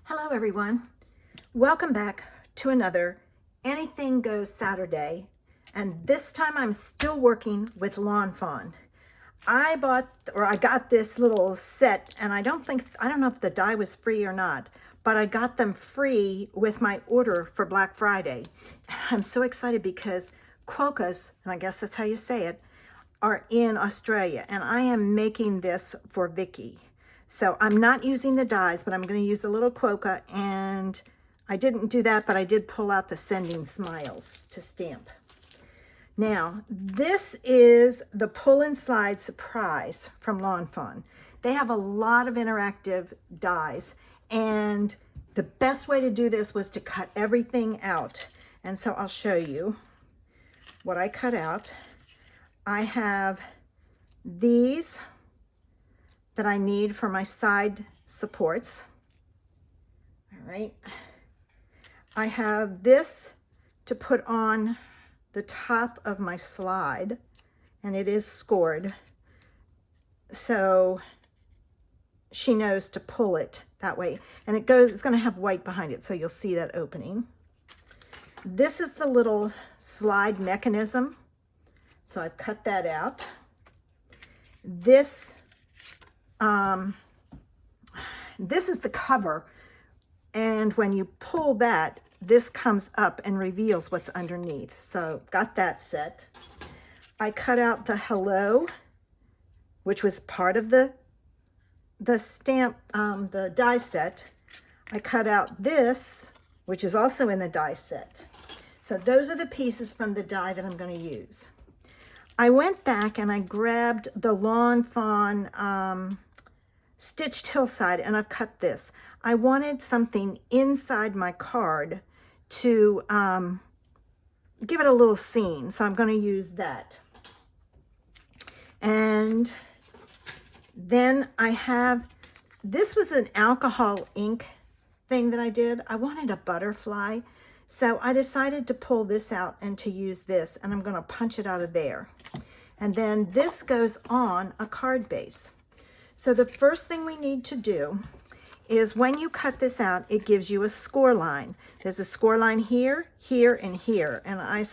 Hello everyone. Welcome back to another Anything Goes Saturday. And this time I'm still working with Lawn Fawn. I got this little set, and I don't know if the dye was free or not, but I got them free with my order for Black Friday. And I'm so excited because Quokkas, and I guess that's how you say it, are in Australia, and I am making this for Vicky. So I'm not using the dyes, but I'm going to use a little Quokka, and I didn't do that, but I did pull out the Sending Smiles to stamp. Now, this is the Pull and Slide Surprise from Lawn Fawn. They have a lot of interactive dies, and the best way to do this was to cut everything out. And so I'll show you what I cut out. I have these that I need for my side supports. All right. I have this to put on the top of my slide, and it is scored, so she knows to pull it that way. And it's going to have white behind it, so you'll see that opening. This is the little slide mechanism, so I've cut that out. This is the cover, and when you pull that, this comes up and reveals what's underneath. So got that set. I cut out the hello, which was part of the stamp, the die set. I cut out this, which is also in the die set. So those are the pieces from the die that I'm going to use. I went back and I grabbed the Lawn Fawn stitched Hillside, and I've cut this. I wanted something inside my card to give it a little seam, so I'm going to use that. And then I have, this was an alcohol ink thing that I did. I wanted a butterfly, so I decided to pull this out and to use this, and I'm going to punch it out of there. And then this goes on a card base. So the first thing we need to do is, when you cut this out, it gives you a score line. There's a score line here, here, and here. And I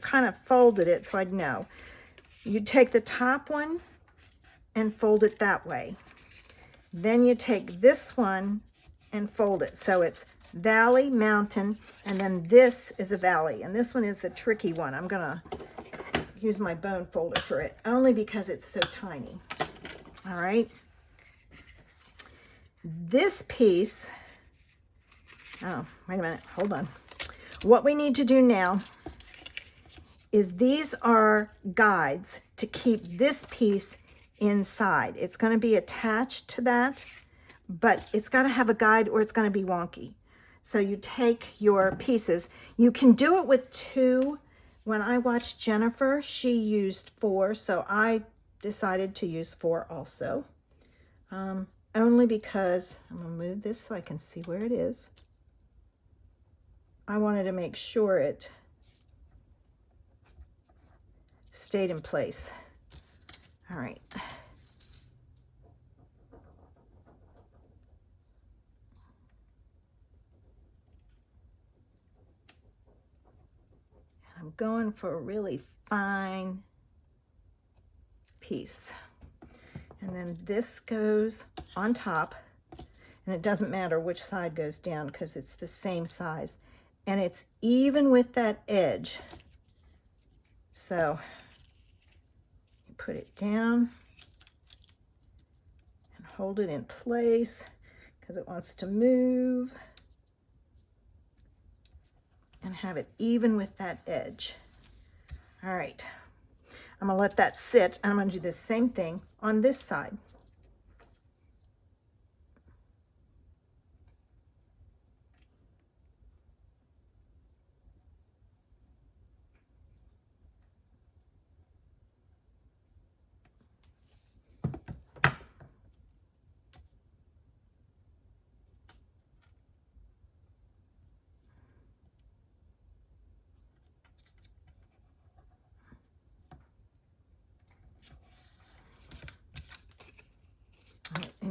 kind of folded it so I'd know. You take the top one and fold it that way. Then you take this one and fold it. So it's valley, mountain, and then this is a valley. And this one is the tricky one. I'm going to use my bone folder for it, only because it's so tiny. All right. This piece, oh, wait a minute, hold on. What we need to do now is, these are guides to keep this piece inside. It's going to be attached to that, but it's got to have a guide or it's going to be wonky. So you take your pieces. You can do it with 2. When I watched Jennifer, she used 4, so I decided to use 4 also. Only because, I'm going to move this so I can see where it is. I wanted to make sure it stayed in place. All right. I'm going for a really fine piece. And then this goes on top, and it doesn't matter which side goes down because it's the same size. And it's even with that edge. So you put it down and hold it in place because it wants to move. And have it even with that edge. All right. I'm going to let that sit, and I'm going to do the same thing on this side.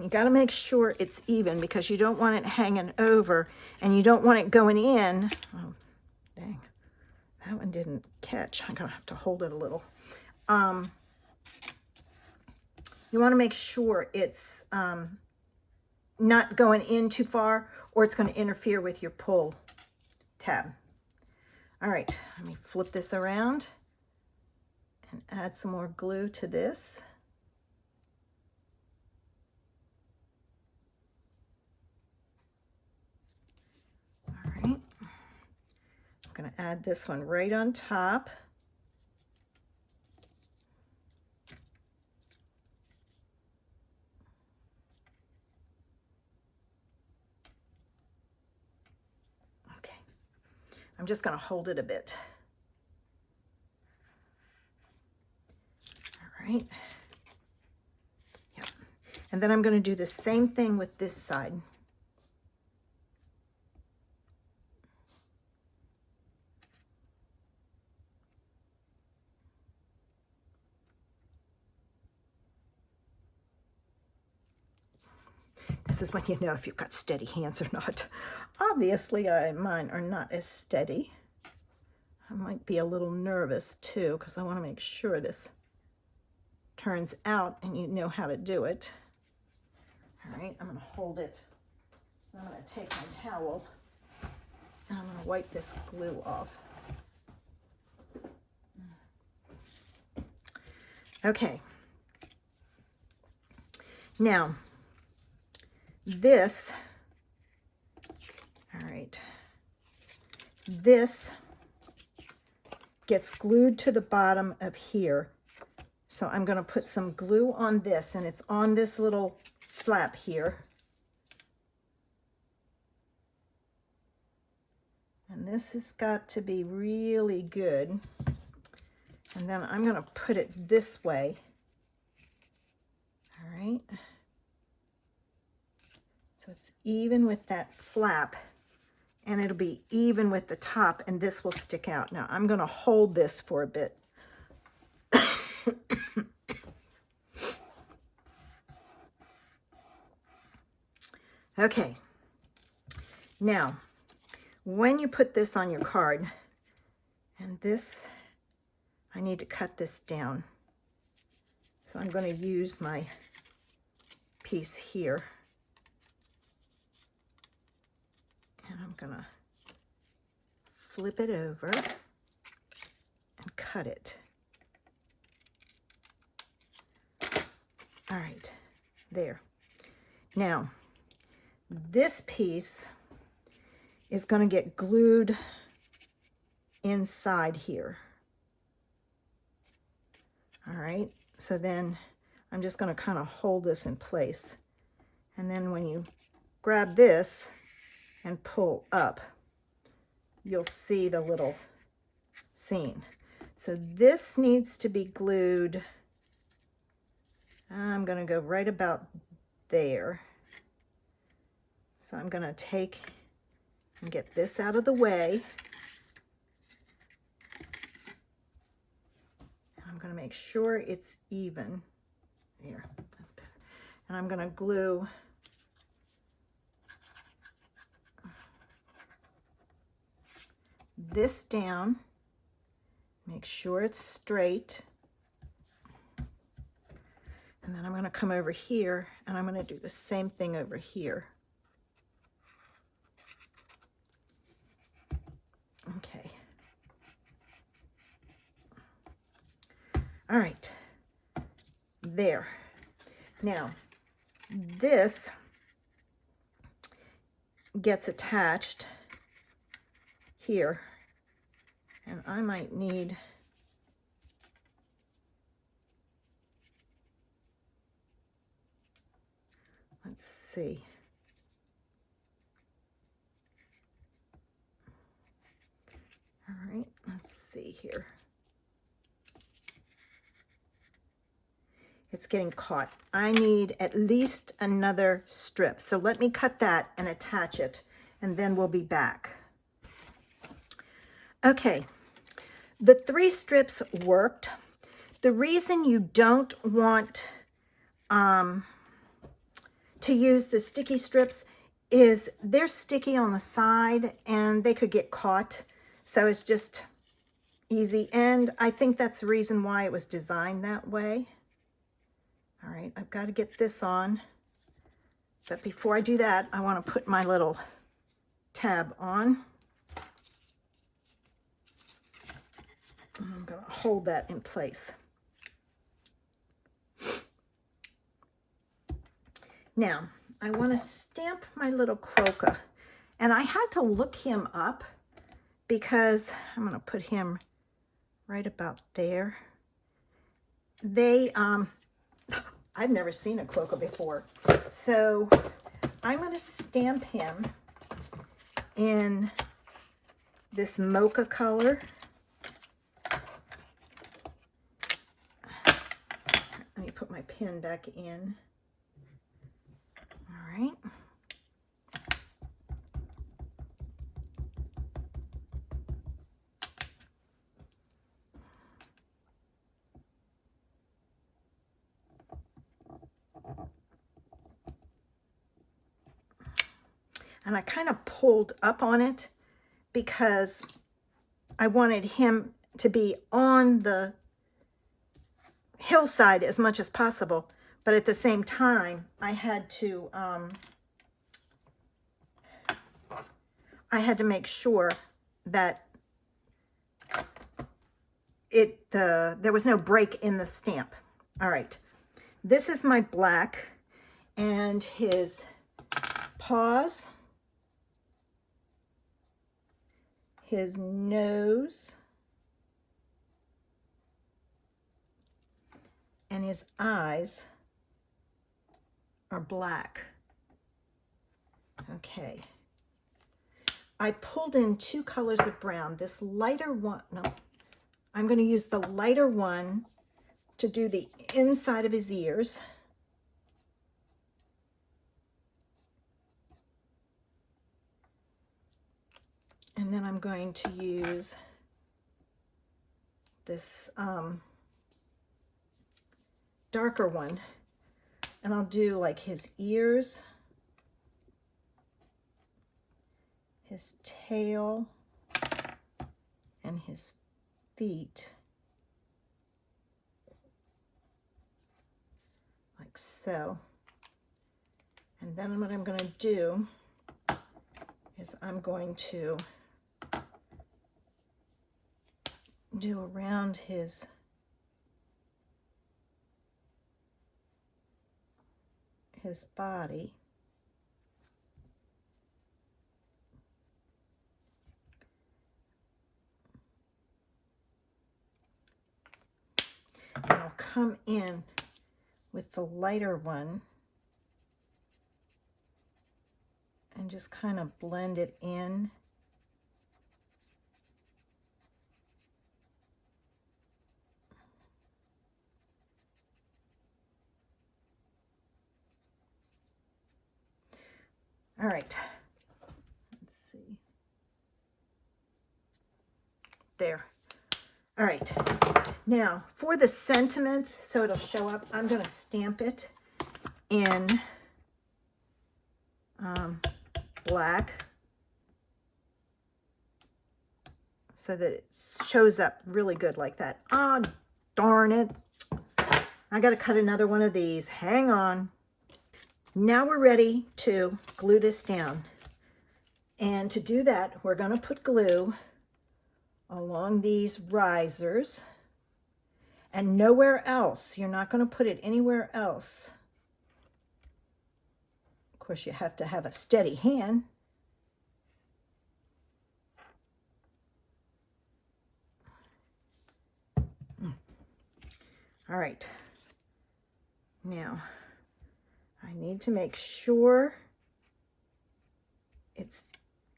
And you got to make sure it's even because you don't want it hanging over and you don't want it going in. Oh, dang. That one didn't catch. I'm going to have to hold it a little. You want to make sure it's not going in too far or it's going to interfere with your pull tab. All right, let me flip this around and add some more glue to this. All right, I'm going to add this one right on top. Okay, I'm just going to hold it a bit. All right. Yep. And then I'm going to do the same thing with this side. This is when you know if you've got steady hands or not. Obviously, mine are not as steady. I might be a little nervous too because I want to make sure this turns out and you know how to do it. All right, I'm going to hold it. I'm going to take my towel and I'm going to wipe this glue off. Okay. Now, this, all right, this gets glued to the bottom of here. So I'm going to put some glue on this, and it's on this little flap here. And this has got to be really good. And then I'm going to put it this way. All right. So it's even with that flap, and it'll be even with the top, and this will stick out. Now I'm going to hold this for a bit. Okay. Now, when you put this on your card, and this, I need to cut this down. So I'm going to use my piece here. And I'm going to flip it over and cut it. All right, there. Now, this piece is going to get glued inside here. All right, so then I'm just going to kind of hold this in place. And then when you grab this and pull up, you'll see the little seam. So this needs to be glued. I'm going to go right about there. So I'm going to take and get this out of the way. I'm going to make sure it's even. There, that's better. And I'm going to glue this down, make sure it's straight, and then I'm going to come over here and I'm going to do the same thing over here. Okay. All right. There. Now, this gets attached here. And I might need let's see. All right, let's see here. It's getting caught. I need at least another strip. So let me cut that and attach it, and then we'll be back. Okay, the 3 strips worked. The reason you don't want to use the sticky strips is they're sticky on the side and they could get caught. So it's just easy. And I think that's the reason why it was designed that way. All right, I've got to get this on. But before I do that, I want to put my little tab on. I'm going to hold that in place. Now, I want to stamp my little Quokka. And I had to look him up because I'm going to put him right about there. I've never seen a Quokka before. So I'm going to stamp him in this mocha color. Let me put my pen back in. All right. And I kind of pulled up on it because I wanted him to be on the hillside as much as possible, but at the same time I had to make sure that there was no break in the stamp. All right, this is my black, and his paws, his nose, and his eyes are black. Okay. I pulled in 2 colors of brown. This lighter one, no, I'm going to use the lighter one to do the inside of his ears. And then I'm going to use this darker one, and I'll do like his ears, his tail, and his feet, like so. And then what I'm going to do is I'm going to do around his body. And I'll come in with the lighter one and just kind of blend it in. All right, let's see. There. All right, now for the sentiment, so it'll show up, I'm going to stamp it in black so that it shows up really good like that. Oh, darn it. I got to cut another one of these. Hang on. Now we're ready to glue this down. And to do that, we're going to put glue along these risers and nowhere else. You're not going to put it anywhere else. Of course, you have to have a steady hand. All right. Now, I need to make sure it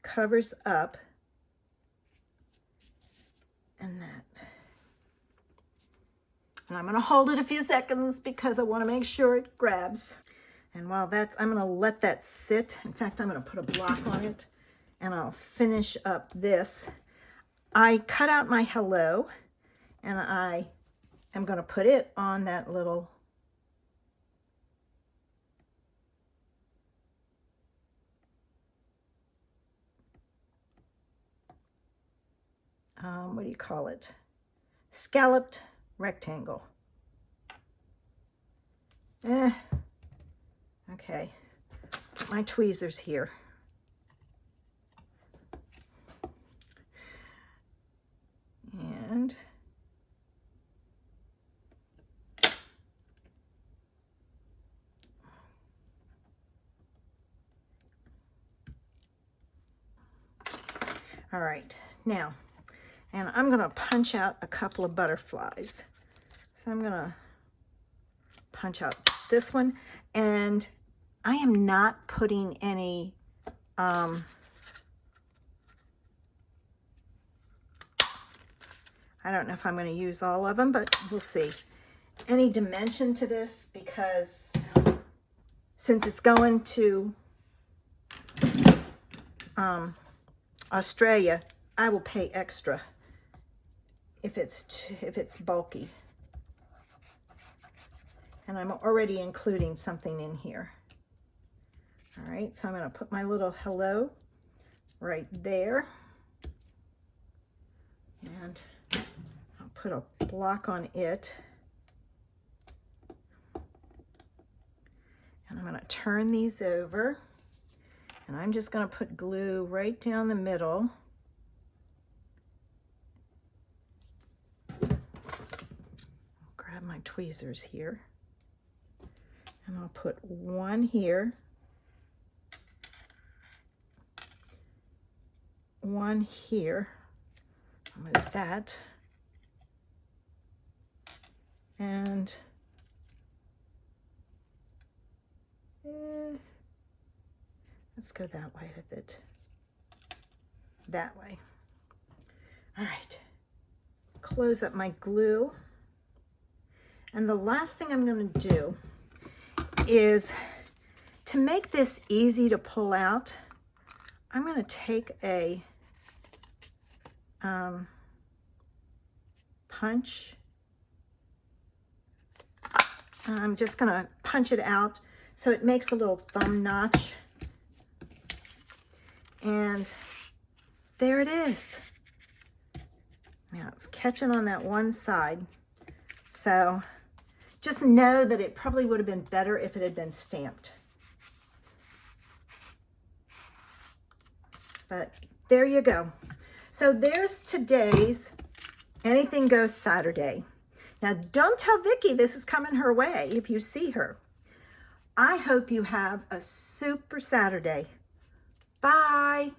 covers up and that. And I'm going to hold it a few seconds because I want to make sure it grabs. And while that's, I'm going to let that sit. In fact, I'm going to put a block on it and I'll finish up this. I cut out my hello and I am going to put it on that little what do you call it? Scalloped rectangle. Okay, get my tweezers here. And all right, now, and I'm gonna punch out a couple of butterflies. So I'm gonna punch out this one, and I am not putting any I don't know if I'm going to use all of them, but we'll see. Any dimension to this, because since it's going to Australia, I will pay extra if it's bulky. And I'm already including something in here. All right, so I'm going to put my little hello right there. And I'll put a block on it. And I'm going to turn these over. And I'm just going to put glue right down the middle. I'll grab my tweezers here. And I'll put one here, one here. I'll move that. And let's go that way with it. That way. All right. Close up my glue. And the last thing I'm going to do is, to make this easy to pull out, I'm going to take a punch. I'm just going to punch it out so it makes a little thumb notch. And there it is. Now it's catching on that one side. So just know that it probably would have been better if it had been stamped. But there you go. So there's today's Anything Goes Saturday. Now don't tell Vicki this is coming her way if you see her. I hope you have a super Saturday. Bye.